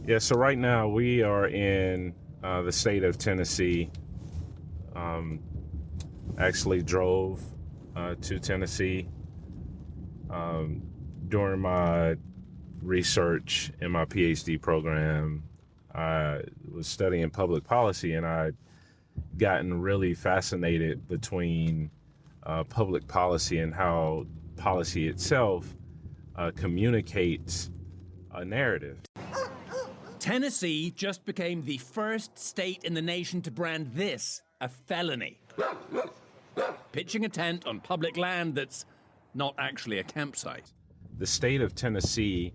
Yeah, so right now we are in the state of Tennessee. Actually drove to Tennessee during my research in my Ph.D. program. I was studying public policy, and I'd gotten really fascinated between public policy and how policy itself communicates a narrative. Tennessee just became the first state in the nation to brand this a felony. Pitching a tent on public land that's not actually a campsite. The state of Tennessee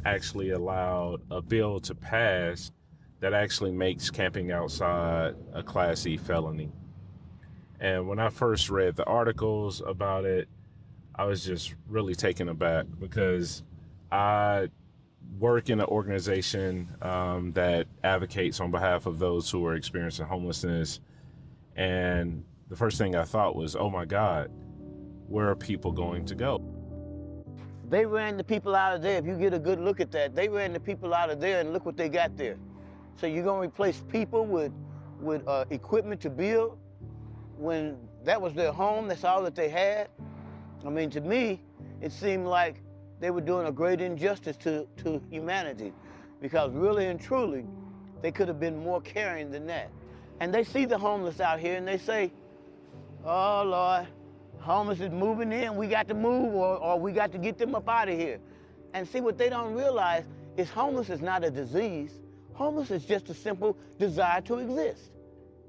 actually allowed a bill to pass that actually makes camping outside a Class E felony. And when I first read the articles about it, I was just really taken aback because I work in an organization that advocates on behalf of those who are experiencing homelessness. And the first thing I thought was, oh my God, where are people going to go? They ran the people out of there. If you get a good look at that, they ran the people out of there, and look what they got there. So you're gonna replace people with equipment to build when that was their home, that's all that they had? I mean, to me, it seemed like they were doing a great injustice to humanity, because really and truly, they could have been more caring than that. And they see the homeless out here and they say, oh Lord, homeless is moving in, we got to move, or we got to get them up out of here. And see, what they don't realize is homeless is not a disease. Homeless is just a simple desire to exist.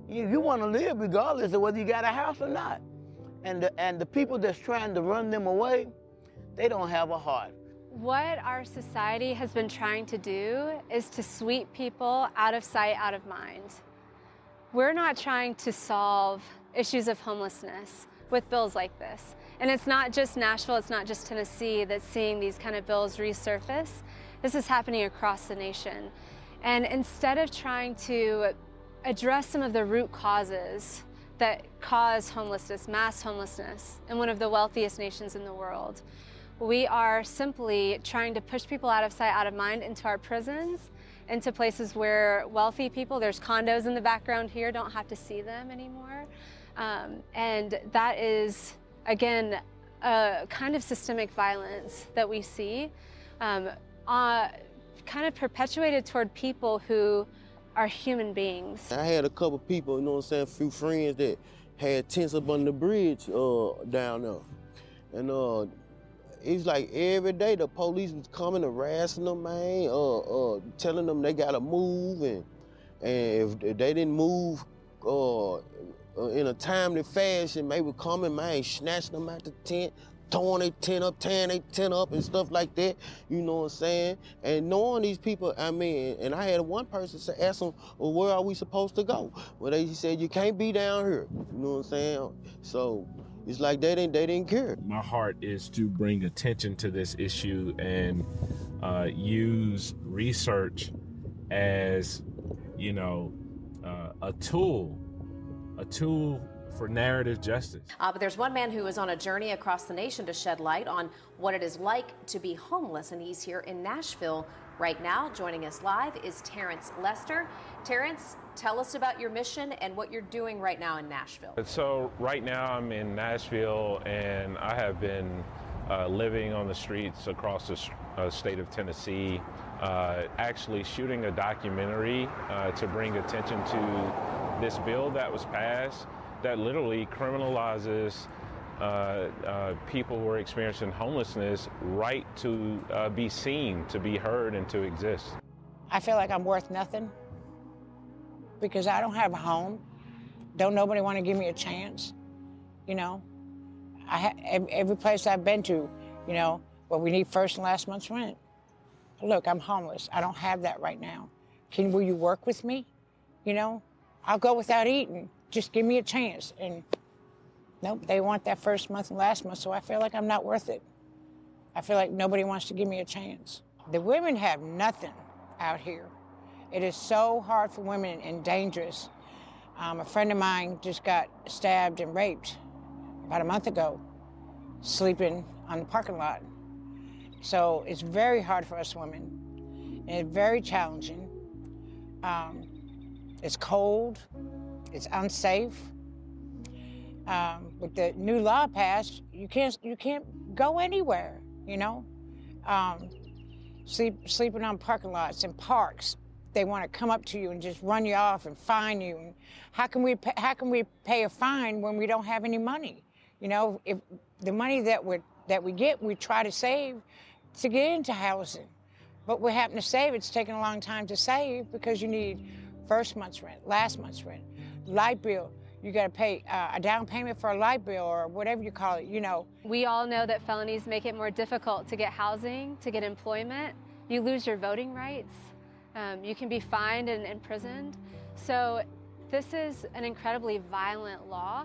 You want to live regardless of whether you got a house or not. And the people that's trying to run them away, they don't have a heart. What our society has been trying to do is to sweep people out of sight, out of mind. We're not trying to solve issues of homelessness with bills like this. And it's not just Nashville, it's not just Tennessee that's seeing these kind of bills resurface. This is happening across the nation. And instead of trying to address some of the root causes that cause homelessness, mass homelessness, in one of the wealthiest nations in the world, we are simply trying to push people out of sight, out of mind, into our prisons, into places where wealthy people, there's condos in the background here, don't have to see them anymore. And that is, again, a kind of systemic violence that we see, kind of perpetuated toward people who are human beings. I had a couple people, you know what I'm saying, a few friends that had tents up on the bridge down there. And it's like every day the police was coming, harassing them, man, telling them they gotta move, and if they didn't move in a timely fashion, they would come and, man, snatching them out the tent, throwing their tent up, tearing their tent up and stuff like that, you know what I'm saying? And knowing these people, I mean, and I had one person ask them, well, where are we supposed to go? Well, he said, you can't be down here, you know what I'm saying? So it's like they didn't care. My heart is to bring attention to this issue and use research as, you know, a tool for narrative justice. But there's one man who is on a journey across the nation to shed light on what it is like to be homeless, and he's here in Nashville right now. Joining us live is Terrence Lester. Terrence, tell us about your mission and what you're doing right now in Nashville. So right now I'm in Nashville, and I have been living on the streets across the state of Tennessee, actually shooting a documentary to bring attention to this bill that was passed that literally criminalizes people who are experiencing homelessness right to be seen, to be heard, and to exist. I feel like I'm worth nothing because I don't have a home. Don't nobody want to give me a chance, you know? Every place I've been to, you know, well, we need first and last month's rent. Look, I'm homeless. I don't have that right now. Will you work with me? You know, I'll go without eating. Just give me a chance. And nope, they want that first month and last month, so I feel like I'm not worth it. I feel like nobody wants to give me a chance. The women have nothing out here. It is so hard for women and dangerous. A friend of mine just got stabbed and raped about a month ago, sleeping on the parking lot. So it's very hard for us women. and it's very challenging. It's cold, it's unsafe. With the new law passed, you can't go anywhere, you know? Sleeping on parking lots and parks. They want to come up to you and just run you off and fine you. And how can we pay a fine when we don't have any money? You know, if the money that we get, we try to save to get into housing. But we happen to save, it's taking a long time to save because you need first month's rent, last month's rent, light bill. You got to pay a down payment for a light bill or whatever you call it, you know. We all know that felonies make it more difficult to get housing, to get employment. You lose your voting rights. You can be fined and imprisoned. So this is an incredibly violent law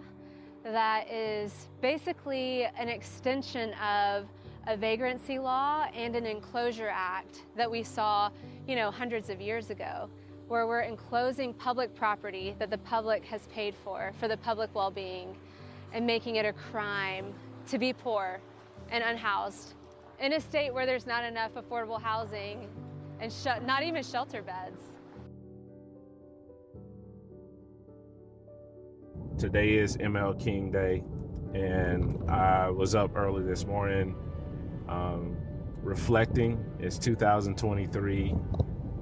that is basically an extension of a vagrancy law and an enclosure act that we saw, you know, hundreds of years ago, where we're enclosing public property that the public has paid for the public well-being, and making it a crime to be poor and unhoused in a state where there's not enough affordable housing and not even shelter beds. Today is ML King Day, and I was up early this morning reflecting. It's 2023,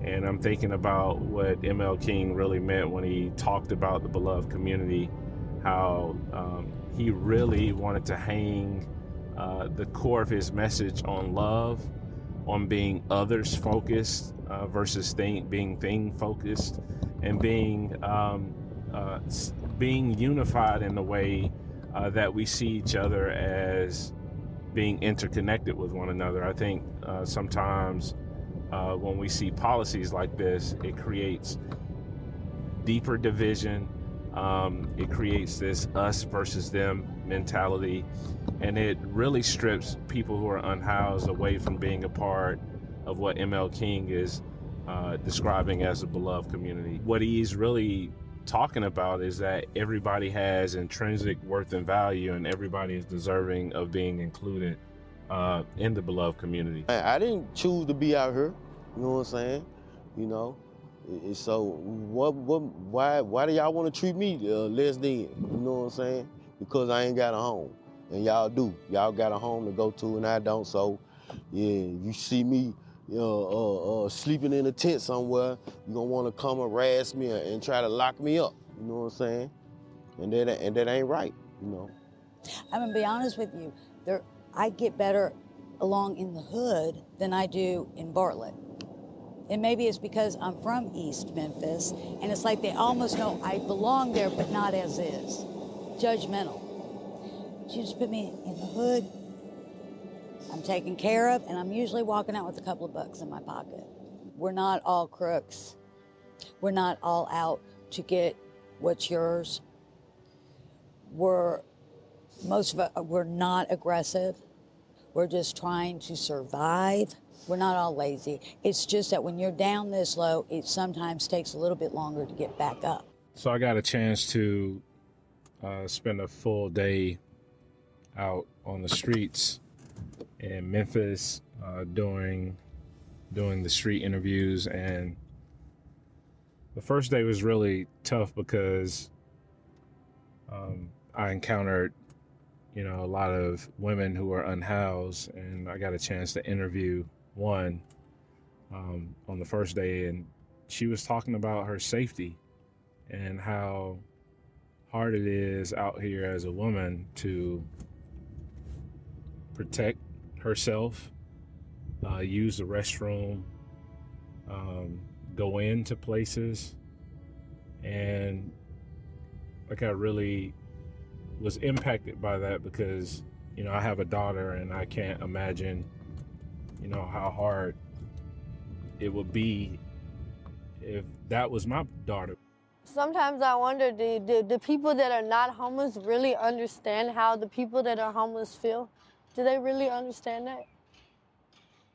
and I'm thinking about what ML King really meant when he talked about the beloved community, how he really wanted to hang the core of his message on love, on being others focused versus being thing focused, and being unified in the way that we see each other as being interconnected with one another. I think sometimes when we see policies like this, it creates deeper division. It creates this us versus them mentality, and it really strips people who are unhoused away from being a part of what ML King is describing as a beloved community. What he's really talking about is that everybody has intrinsic worth and value, and everybody is deserving of being included in the beloved community. I didn't choose to be out here, you know what I'm saying? You know, so why do y'all want to treat me less than, you know what I'm saying? Because I ain't got a home, and y'all do. Y'all got a home to go to, and I don't. So, yeah, you see me sleeping in a tent somewhere, you're gonna want to come harass me and try to lock me up, you know what I'm saying? And that ain't right, you know. I'm gonna be honest with you, I get better along in the hood than I do in Bartlett. And maybe it's because I'm from East Memphis, and it's like they almost know I belong there, but not as is. Judgmental. You just put me in the hood, I'm taken care of, and I'm usually walking out with a couple of bucks in my pocket. We're not all crooks. We're not all out to get what's yours. Most of us, we're not aggressive. We're just trying to survive. We're not all lazy. It's just that when you're down this low, it sometimes takes a little bit longer to get back up. So I got a chance to spend a full day out on the streets in Memphis doing the street interviews, and the first day was really tough because I encountered a lot of women who were unhoused, and I got a chance to interview one on the first day, and she was talking about her safety and how hard it is out here as a woman to protect herself, use the restroom, go into places. And like, I really was impacted by that because I have a daughter, and I can't imagine how hard it would be if that was my daughter. Sometimes I wonder, do the people that are not homeless really understand how the people that are homeless feel? Do they really understand that?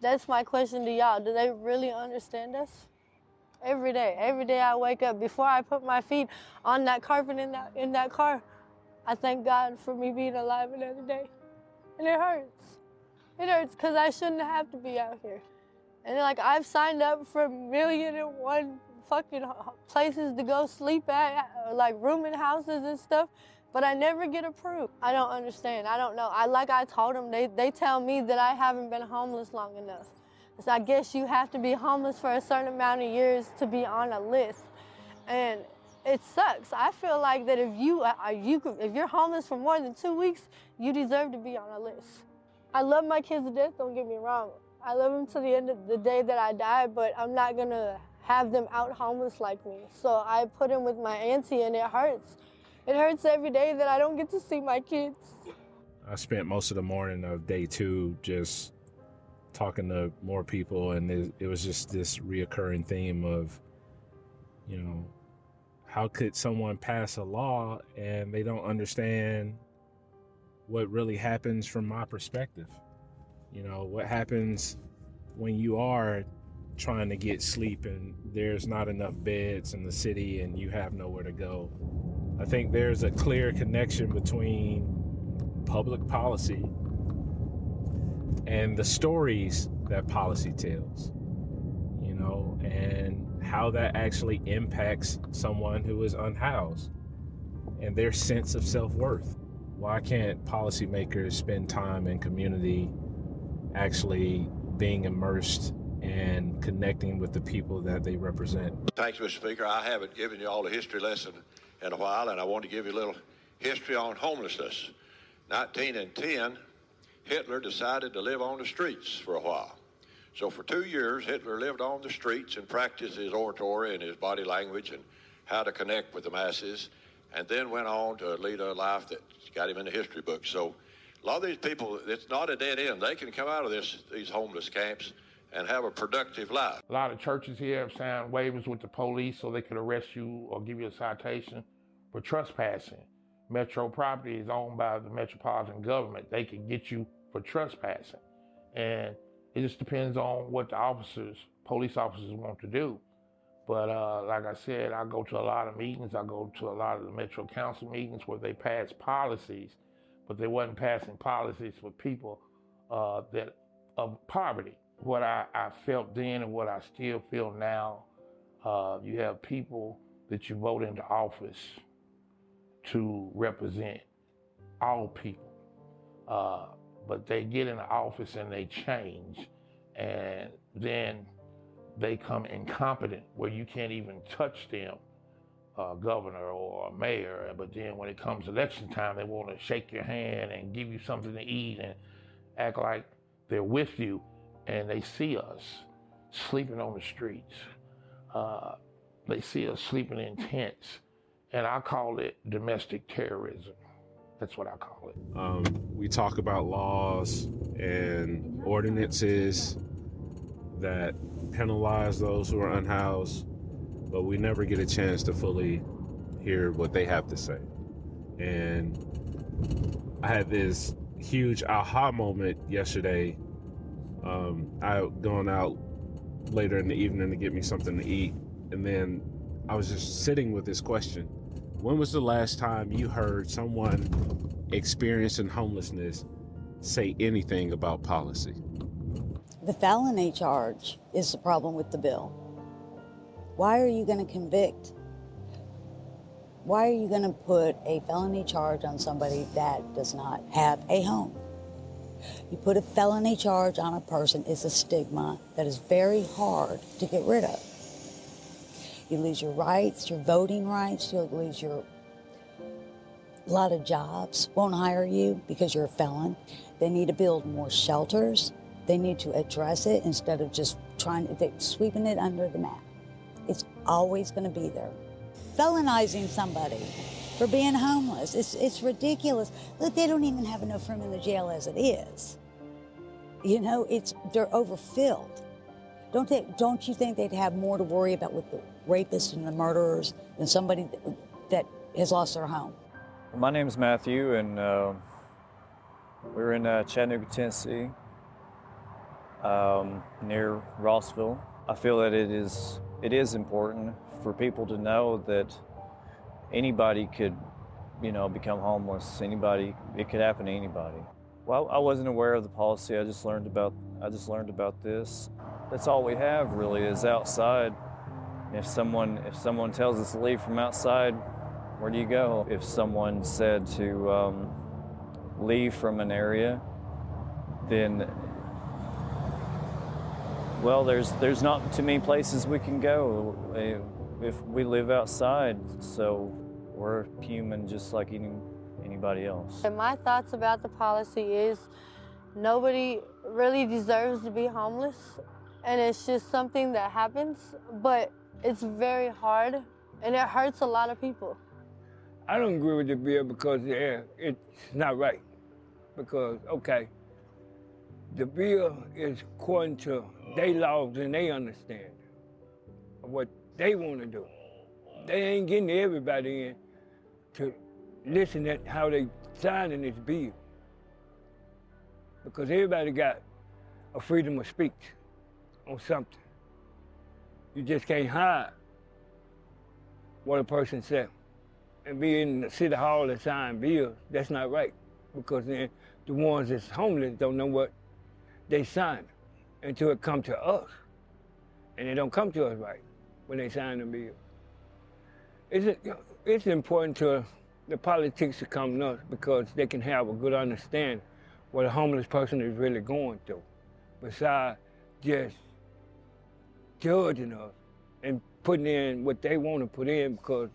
That's my question to y'all. Do they really understand us? Every day I wake up, before I put my feet on that carpet in that car, I thank God for me being alive another day. And it hurts. It hurts because I shouldn't have to be out here. And like I've signed up for 1,000,001 fucking places to go sleep at, like rooming houses and stuff, but I never get approved. I don't understand. I don't know. Like I told them, they tell me that I haven't been homeless long enough. So I guess you have to be homeless for a certain amount of years to be on a list. And it sucks. I feel like that if you're homeless for more than 2 weeks, you deserve to be on a list. I love my kids to death, don't get me wrong. I love them to the end of the day that I die, but I'm not gonna have them out homeless like me. So I put them with my auntie and it hurts. It hurts every day that I don't get to see my kids. I spent most of the morning of day 2 just talking to more people, and it was just this reoccurring theme of, you know, how could someone pass a law and they don't understand what really happens from my perspective? You know, what happens when you are trying to get sleep and there's not enough beds in the city and you have nowhere to go? I think there's a clear connection between public policy and the stories that policy tells, you know, and how that actually impacts someone who is unhoused and their sense of self-worth. Why can't policymakers spend time in community actually being immersed and connecting with the people that they represent? Thanks, Mr. Speaker. I haven't given you all the history lesson in a while, and I want to give you a little history on homelessness. 1910, Hitler decided to live on the streets for a while. So for 2 years, Hitler lived on the streets and practiced his oratory and his body language and how to connect with the masses, and then went on to lead a life that got him in the history books. So a lot of these people, it's not a dead end. They can come out of these homeless camps and have a productive life. A lot of churches here have signed waivers with the police so they could arrest you or give you a citation for trespassing. Metro property is owned by the metropolitan government. They can get you for trespassing. And it just depends on what the police officers want to do. But like I said, I go to a lot of meetings. I go to a lot of the Metro Council meetings where they pass policies, but they wasn't passing policies for people that of poverty. What I felt then and what I still feel now, you have people that you vote into office to represent all people. But they get in the office and they change, and then they come incompetent where you can't even touch them, governor or mayor. But then when it comes election time, they want to shake your hand and give you something to eat and act like they're with you, and they see us sleeping on the streets. They see us sleeping in tents, and I call it domestic terrorism. That's what I call it. We talk about laws and ordinances that penalize those who are unhoused, but we never get a chance to fully hear what they have to say. And I had this huge aha moment yesterday. I gone out later in the evening to get me something to eat, and then I was just sitting with this question. When was the last time you heard someone experiencing homelessness say anything about policy? The felony charge is the problem with the bill. Why are you going to convict? Why are you going to put a felony charge on somebody that does not have a home? You put a felony charge on a person, it's a stigma that is very hard to get rid of. You lose your rights, your voting rights, you'll lose a lot of jobs won't hire you because you're a felon. They need to build more shelters. They need to address it instead of just sweeping it under the mat. It's always going to be there. Felonizing somebody for being homeless, it's ridiculous. Look, they don't even have enough room in the jail as it is. You know, they're overfilled. Don't you think they'd have more to worry about with the rapists and the murderers than somebody that has lost their home? Well, my name's Matthew, and we're in Chattanooga, Tennessee, near Rossville. I feel that it is important for people to know that anybody could, become homeless. It could happen to anybody. Well, I wasn't aware of the policy. I just learned about this. that's all we have really is outside. If someone tells us to leave from outside, where do you go? If someone said to leave from an area, then, well, there's not too many places we can go if we live outside, so we're human just like anybody else. And my thoughts about the policy is nobody really deserves to be homeless, and it's just something that happens, but it's very hard, and it hurts a lot of people. I don't agree with the bill because it's not right. Because, okay, the bill is according to their laws and they understand of what they want to do. They ain't getting everybody in to listen at how they signing this bill. Because everybody got a freedom of speech on something. You just can't hide what a person said. And be in the city hall and sign bills, that's not right. Because then the ones that's homeless don't know what they sign until it come to us. And it don't come to us right when they sign the bill. It's important to the politics to come to us because they can have a good understanding what a homeless person is really going through, besides just judging us and putting in what they want to put in, because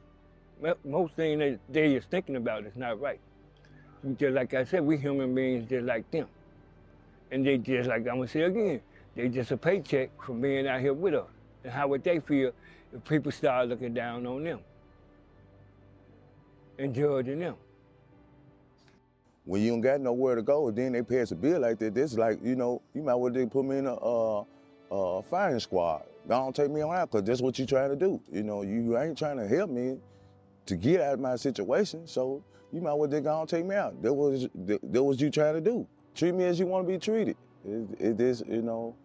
most things they is thinking about is not right. Just like I said, we human beings just like them. And they just, like I'm gonna say again, they just a paycheck for being out here with us. And how would they feel if people start looking down on them and judging them? When you don't got nowhere to go, then they pass a bill like that, it's like, you know, you might well put me in a firing squad. Don't take me on out, because that's what you're trying to do. You know, you ain't trying to help me to get out of my situation, so you might well go and take me out. That was you trying to do. Treat me as you want to be treated. It is, you know,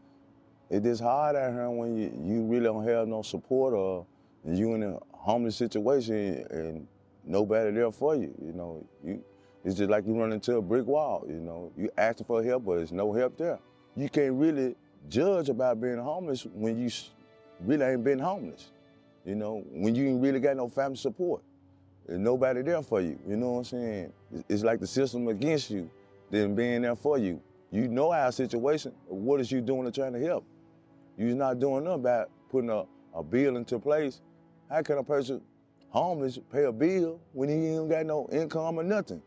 it is hard out here when you really don't have no support, or you in a homeless situation and nobody there for you. You know, it's just like you run into a brick wall. You know, you asking for help, but there's no help there. You can't really judge about being homeless when you really ain't been homeless. You know, when you ain't really got no family support. There's nobody there for you, you know what I'm saying? It's like the system against you than being there for you. You know our situation, what is you doing to trying to help? You're not doing nothing about putting a bill into place. How can a person homeless pay a bill when he ain't got no income or nothing?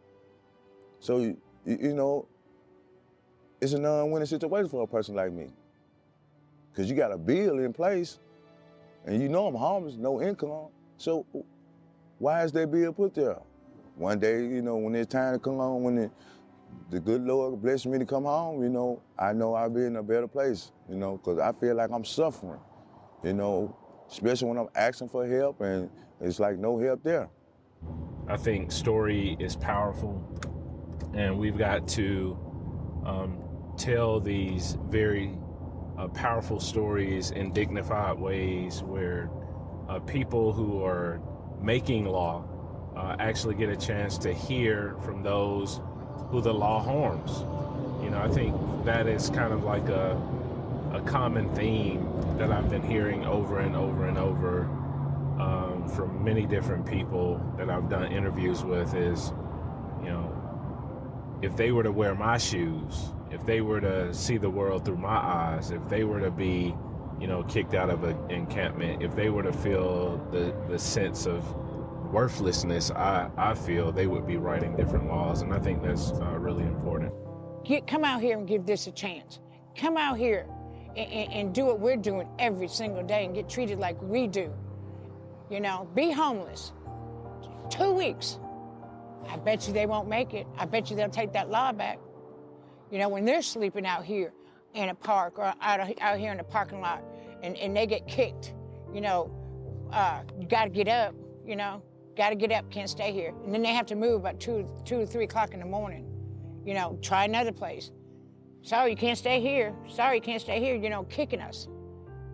So, you know, it's a non-winning situation for a person like me. Because you got a bill in place, and you know I'm homeless, no income, so why is that bill put there? One day, you know, when it's time to come home, when the good Lord bless me to come home, you know I'll be in a better place, you know, because I feel like I'm suffering, you know, especially when I'm asking for help and it's like no help there. I think story is powerful, and we've got to tell these very powerful stories in dignified ways where people who are making law actually get a chance to hear from those who the law harms. You know, I think that is kind of like a common theme that I've been hearing over and over and over from many different people that I've done interviews with is, you know, if they were to wear my shoes, if they were to see the world through my eyes, if they were to be, you know, kicked out of an encampment, if they were to feel the sense of worthlessness, I feel they would be writing different laws, and I think that's really important. Come out here and give this a chance. Come out here and do what we're doing every single day and get treated like we do. You know, be homeless. 2 weeks. I bet you they won't make it. I bet you they'll take that law back. You know, when they're sleeping out here in a park or out here in the parking lot and they get kicked, you know, you gotta get up, you know, gotta get up, can't stay here. And then they have to move about 2 or 3 o'clock in the morning. You know, try another place. Sorry, you can't stay here. Sorry, you can't stay here, you know, kicking us,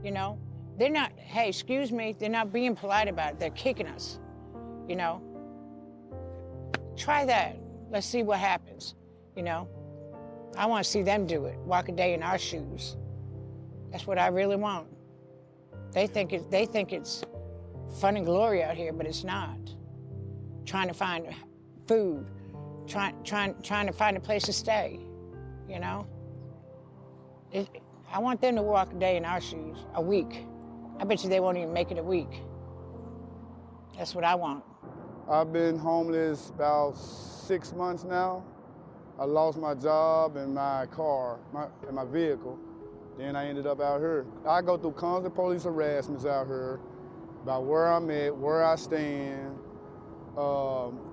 you know. They're not, hey, excuse me, they're not being polite about it, they're kicking us, you know. Try that, let's see what happens, you know. I wanna see them do it, walk a day in our shoes. That's what I really want. They think it's fun and glory out here, but it's not. Trying to find food, trying to find a place to stay, you know? I want them to walk a day in our shoes, a week. I bet you they won't even make it a week. That's what I want. I've been homeless about 6 months now. I lost my job and my car, and my vehicle. Then I ended up out here. I go through constant police harassments out here about where I'm at, where I stand.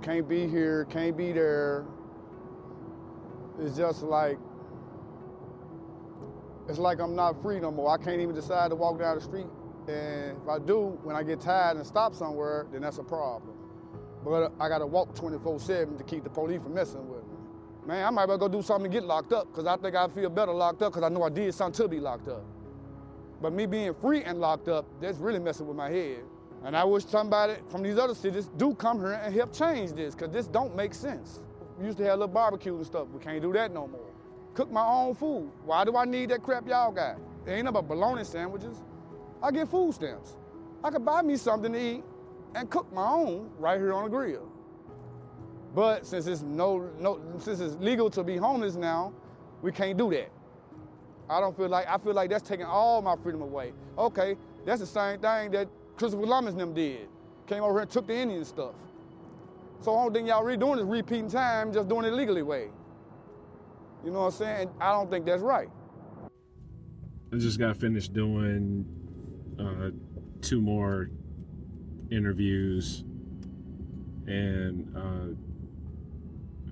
Can't be here, can't be there. It's just like, it's like I'm not free no more. I can't even decide to walk down the street. And if I do, when I get tired and stop somewhere, then that's a problem. But I gotta walk 24/7 to keep the police from messing with me. Man, I might well go do something to get locked up, because I think I feel better locked up because I know I did something to be locked up. But me being free and locked up, that's really messing with my head. And I wish somebody from these other cities do come here and help change this, because this don't make sense. We used to have little barbecues and stuff. We can't do that no more. Cook my own food. Why do I need that crap y'all got? It ain't about bologna sandwiches. I get food stamps. I could buy me something to eat and cook my own right here on the grill. But since it's since it's legal to be homeless now, we can't do that. I feel like that's taking all my freedom away. Okay, that's the same thing that Christopher Columbus and them did. Came over here and took the Indian stuff. So the only thing y'all really doing is repeating time, just doing it legally way. You know what I'm saying? I don't think that's right. I just got finished doing 2 more interviews and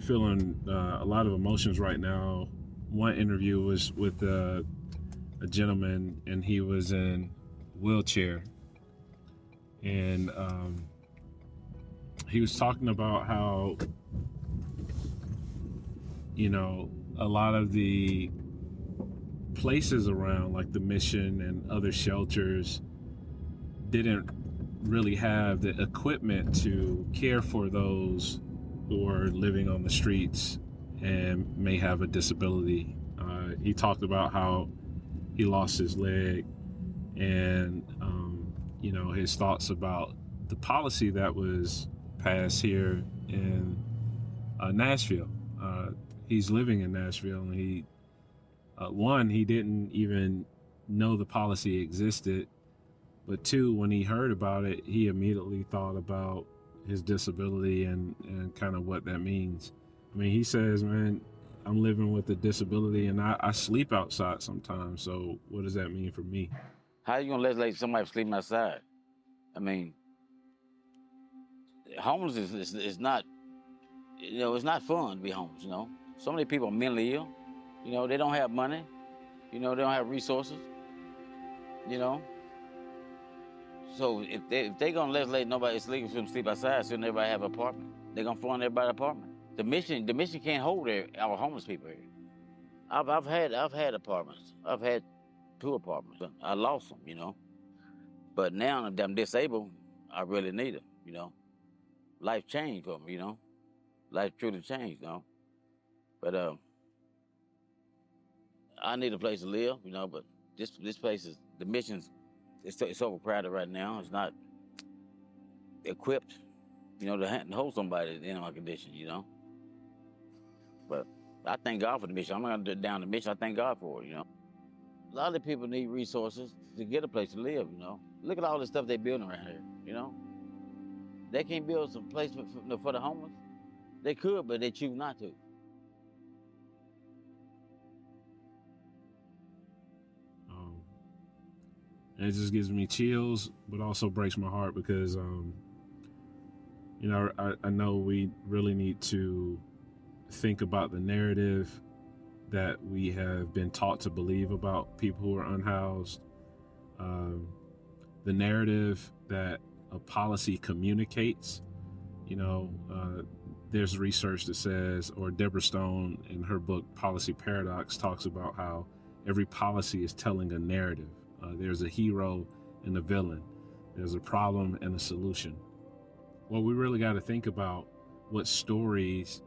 feeling a lot of emotions right now. One interview was with a gentleman, and he was in a wheelchair, and he was talking about how, you know, a lot of the places around, like the Mission and other shelters, didn't really have the equipment to care for those who are living on the streets and may have a disability. He talked about how he lost his leg and, you know, his thoughts about the policy that was passed here in Nashville. He's living in Nashville, and he didn't even know the policy existed, but 2, when he heard about it, he immediately thought about his disability and kind of what that means. I mean, he says, man, I'm living with a disability and I sleep outside sometimes, so what does that mean for me? How you gonna let somebody sleep outside? I mean, homeless is not, you know, it's not fun to be homeless, you know. So many people are mentally ill, you know, they don't have money, you know, they don't have resources, you know. So if they gonna let nobody, it's legal for them to sleep outside, shouldn't everybody have an apartment? They're gonna fund everybody an apartment. The mission can't hold our homeless people here. I've had apartments. I've had 2 apartments. I lost them, you know. But now that I'm disabled, I really need them, you know. Life changed for me, you know. Life truly changed, you know. But I need a place to live, you know. But this place is, the Mission's, it's overcrowded right now. It's not equipped, you know, to hold somebody in my condition, you know. But I thank God for the Mission. I'm not gonna down the Mission. I thank God for it, you know. A lot of people need resources to get a place to live, you know. Look at all the stuff they're building around here, you know. They can't build some place for the homeless. They could, but they choose not to. And it just gives me chills, but also breaks my heart because, you know, I know we really need to think about the narrative that we have been taught to believe about people who are unhoused. The narrative that a policy communicates, you know, there's research that says, or Deborah Stone in her book, Policy Paradox, talks about how every policy is telling a narrative. There's a hero and a villain. There's a problem and a solution. Well, we really got to think about what stories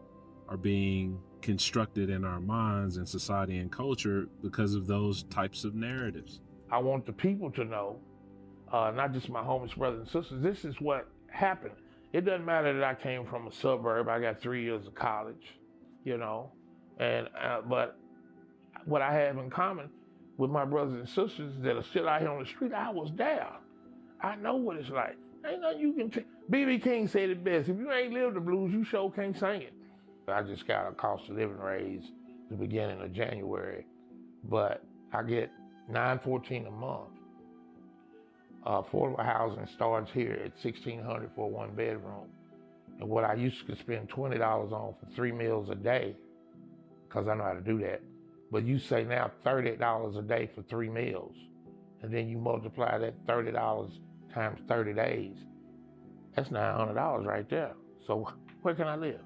are being constructed in our minds and society and culture because of those types of narratives. I want the people to know, not just my homeless brothers and sisters, this is what happened. It doesn't matter that I came from a suburb. I got 3 years of college, you know, and but what I have in common with my brothers and sisters that are still out here on the street, I was there. I know what it's like. Ain't nothing you can take. B.B. King said it best, if you ain't lived the blues, you sure can't sing it. I just got a cost of living raise the beginning of January, but I get $914 a month. Affordable housing starts here at $1,600 for a 1-bedroom. And what I used to spend $20 on for 3 meals a day, because I know how to do that, but you say now $30 a day for 3 meals, and then you multiply that $30 times 30 days, that's $900 right there. So where can I live?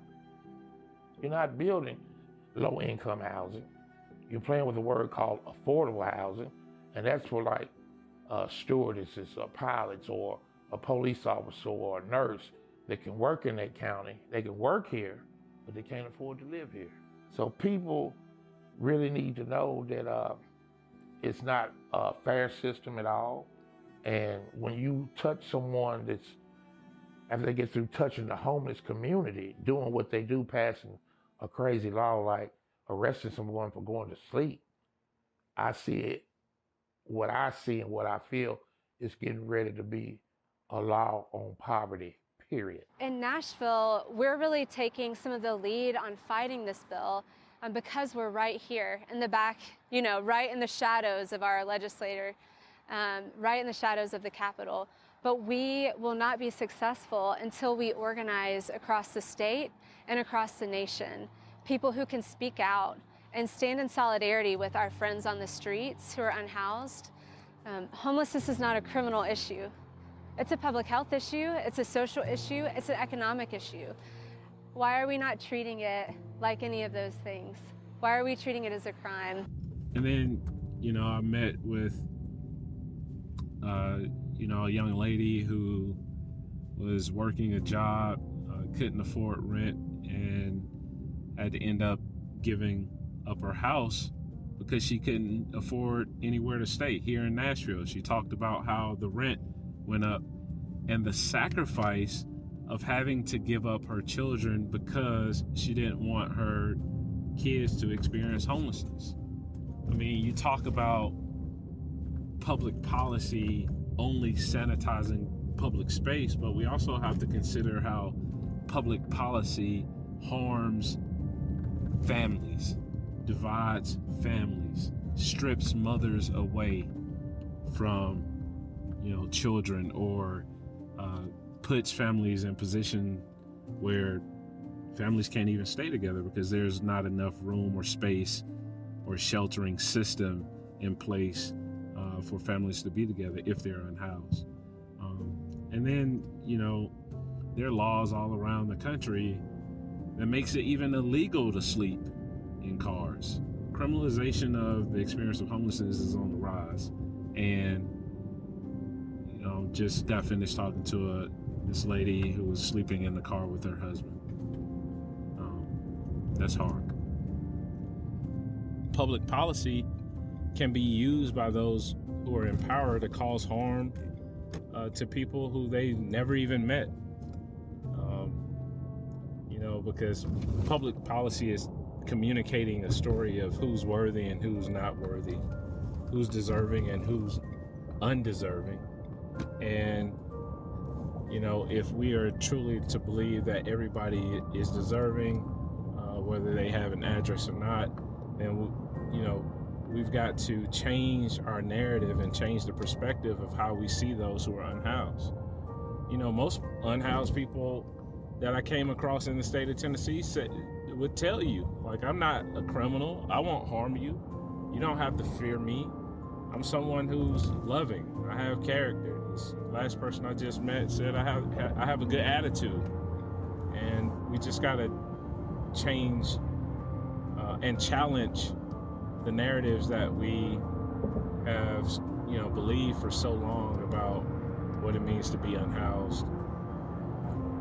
You're not building low-income housing. You're playing with a word called affordable housing, and that's for like stewardesses or pilots or a police officer or a nurse that can work in that county. They can work here, but they can't afford to live here. So people really need to know that it's not a fair system at all. And when you touch someone that's, after they get through touching the homeless community, doing what they do, passing a crazy law like arresting someone for going to sleep, I see it, what I see and what I feel is getting ready to be a law on poverty, period. In Nashville, we're really taking some of the lead on fighting this bill because we're right here in the back, you know, right in the shadows of our legislator, right in the shadows of the Capitol. But we will not be successful until we organize across the state and across the nation, people who can speak out and stand in solidarity with our friends on the streets who are unhoused. Homelessness is not a criminal issue. It's a public health issue, it's a social issue, it's an economic issue. Why are we not treating it like any of those things? Why are we treating it as a crime? And then, you know, I met with, you know, a young lady who was working a job, couldn't afford rent, and had to end up giving up her house because she couldn't afford anywhere to stay here in Nashville. She talked about how the rent went up and the sacrifice of having to give up her children because she didn't want her kids to experience homelessness. I mean, you talk about public policy only sanitizing public space, but we also have to consider how public policy harms families, divides families, strips mothers away from, you know, children, or puts families in position where families can't even stay together because there's not enough room or space or sheltering system in place for families to be together if they're unhoused. And then, you know, there are laws all around the country that makes it even illegal to sleep in cars. Criminalization of the experience of homelessness is on the rise. And, you know, just got finished talking to this lady who was sleeping in the car with her husband. That's hard. Public policy can be used by those who are in power to cause harm to people who they never even met. You know, because public policy is communicating a story of who's worthy and who's not worthy, who's deserving and who's undeserving. And, you know, if we are truly to believe that everybody is deserving, whether they have an address or not, then, you know, we've got to change our narrative and change the perspective of how we see those who are unhoused. You know, most unhoused people that I came across in the state of Tennessee would tell you, like, I'm not a criminal. I won't harm you. You don't have to fear me. I'm someone who's loving. I have character. This last person I just met said I have a good attitude. And we just gotta change and challenge the narratives that we have, you know, believed for so long about what it means to be unhoused.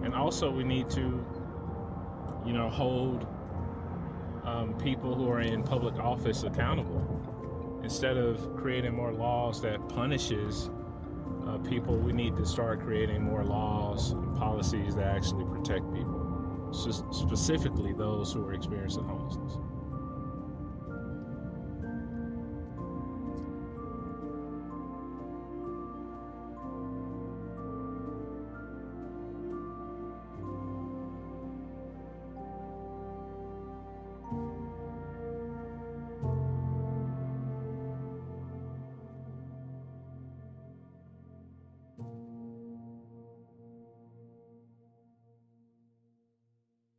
And also we need to, you know, hold people who are in public office accountable. Instead of creating more laws that punishes people, we need to start creating more laws and policies that actually protect people, specifically those who are experiencing homelessness.